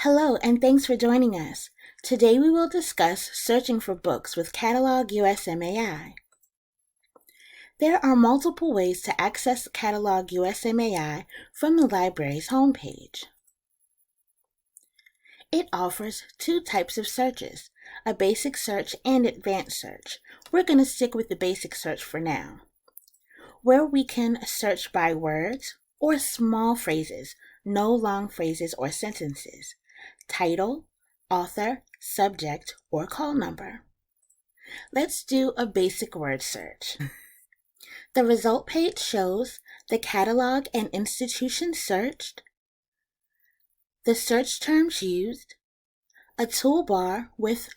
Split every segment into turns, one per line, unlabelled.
Hello, and thanks for joining us. Today we will discuss searching for books with Catalog USMAI. There are multiple ways to access Catalog USMAI from the library's homepage. It offers two types of searches, a basic search and advanced search. We're going to stick with the basic search for now, where we can search by words or small phrases, no long phrases or sentences, title, author, subject, or call number. Let's do a basic word search. The result page shows the catalog and institution searched, the search terms used, a toolbar with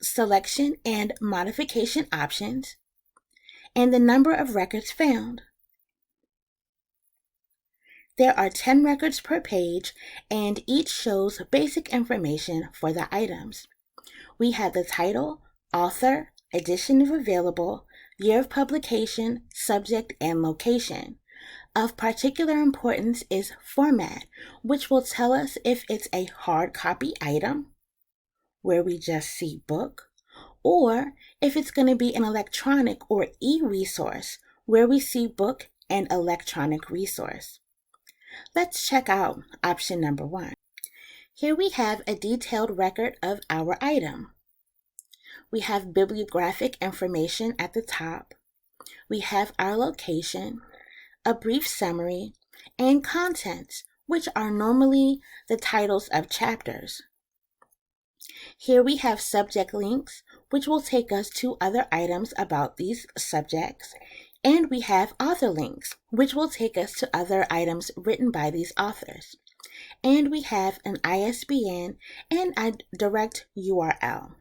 selection and modification options, and the number of records found. There are 10 records per page, and each shows basic information for the items. We have the title, author, edition if available, year of publication, subject, and location. Of particular importance is format, which will tell us if it's a hard copy item, where we just see book, or if it's going to be an electronic or e-resource, where we see book and electronic resource. Let's check out option number 1. Here we have a detailed record of our item. We have bibliographic information at the top. We have our location, a brief summary, and contents, which are normally the titles of chapters. Here we have subject links, which will take us to other items about these subjects. And we have author links, which will take us to other items written by these authors. And we have an ISBN and a direct URL.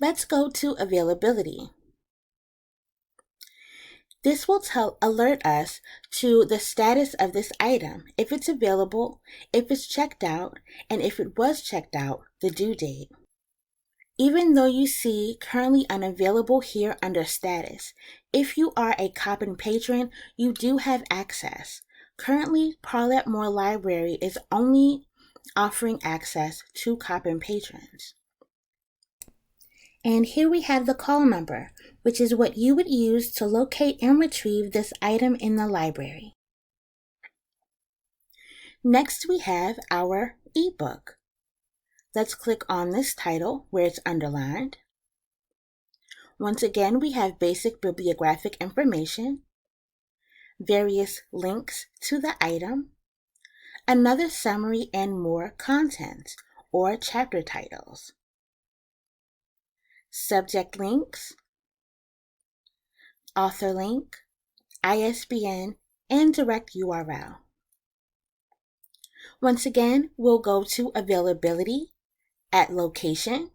Let's go to availability. This will alert us to the status of this item, if it's available, if it's checked out, and if it was checked out, the due date. Even though you see currently unavailable here under status, if you are a Coppin patron, you do have access. Currently, Parlett-Moore Library is only offering access to Coppin patrons. And here we have the call number, which is what you would use to locate and retrieve this item in the library. Next, we have our ebook. Let's click on this title where it's underlined. Once again, we have basic bibliographic information, various links to the item, another summary, and more content or chapter titles, subject links, author link, ISBN, and direct URL. Once again, we'll go to availability, at location.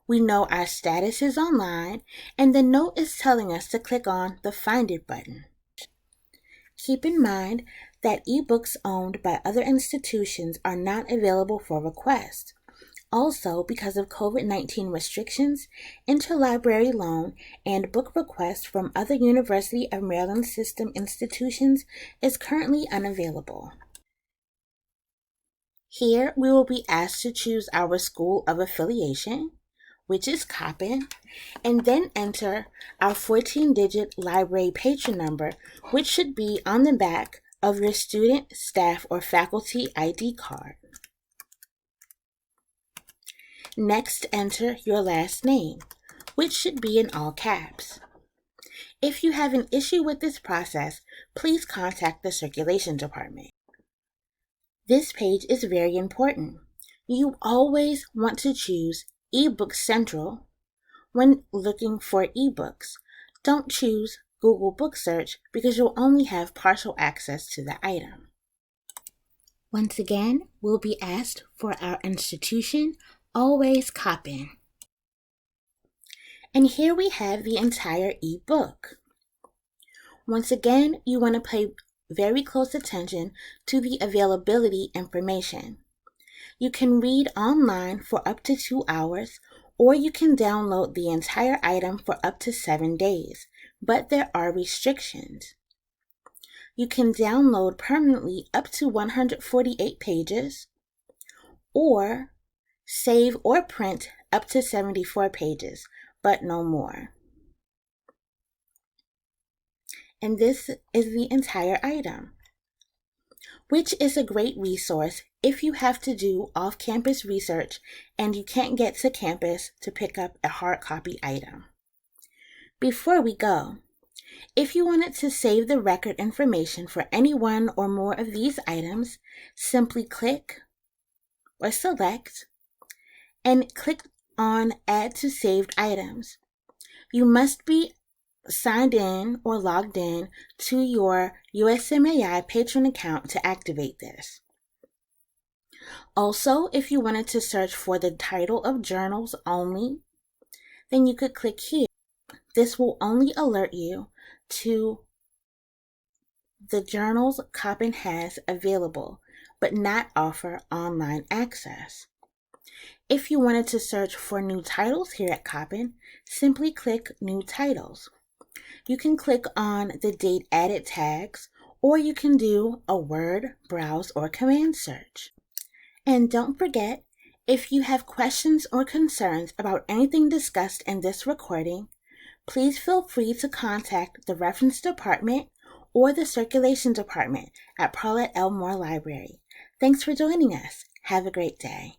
We know our status is online, and the note is telling us to click on the Find It button. Keep in mind that ebooks owned by other institutions are not available for request. Also, because of COVID-19 restrictions, interlibrary loan and book requests from other University of Maryland system institutions is currently unavailable. Here, we will be asked to choose our school of affiliation, which is Coppin, and then enter our 14-digit library patron number, which should be on the back of your student, staff, or faculty ID card. Next, enter your last name, which should be in all caps. If you have an issue with this process, please contact the circulation department. This page is very important. You always want to choose Ebook Central when looking for ebooks. Don't choose Google Book Search because you'll only have partial access to the item. Once again, we'll be asked for our institution, always Coppin. And here we have the entire ebook. Once again, you want to pay very close attention to the availability information. You can read online for up to 2 hours, or you can download the entire item for up to 7 days, but there are restrictions. You can download permanently up to 148 pages, or save or print up to 74 pages, but no more. And this is the entire item, which is a great resource if you have to do off-campus research and you can't get to campus to pick up a hard copy item. Before we go, if you wanted to save the record information for any one or more of these items, simply click or select and click on Add to Saved Items. You must be signed in or logged in to your USMAI patron account to activate this. Also, if you wanted to search for the title of journals only, then you could click here. This will only alert you to the journals Coppin has available, but not offer online access. If you wanted to search for new titles here at Coppin, simply click New Titles. You can click on the date added tags, or you can do a word, browse, or command search. And don't forget, if you have questions or concerns about anything discussed in this recording, please feel free to contact the Reference Department or the Circulation Department at Paulette L. Moore Library. Thanks for joining us. Have a great day.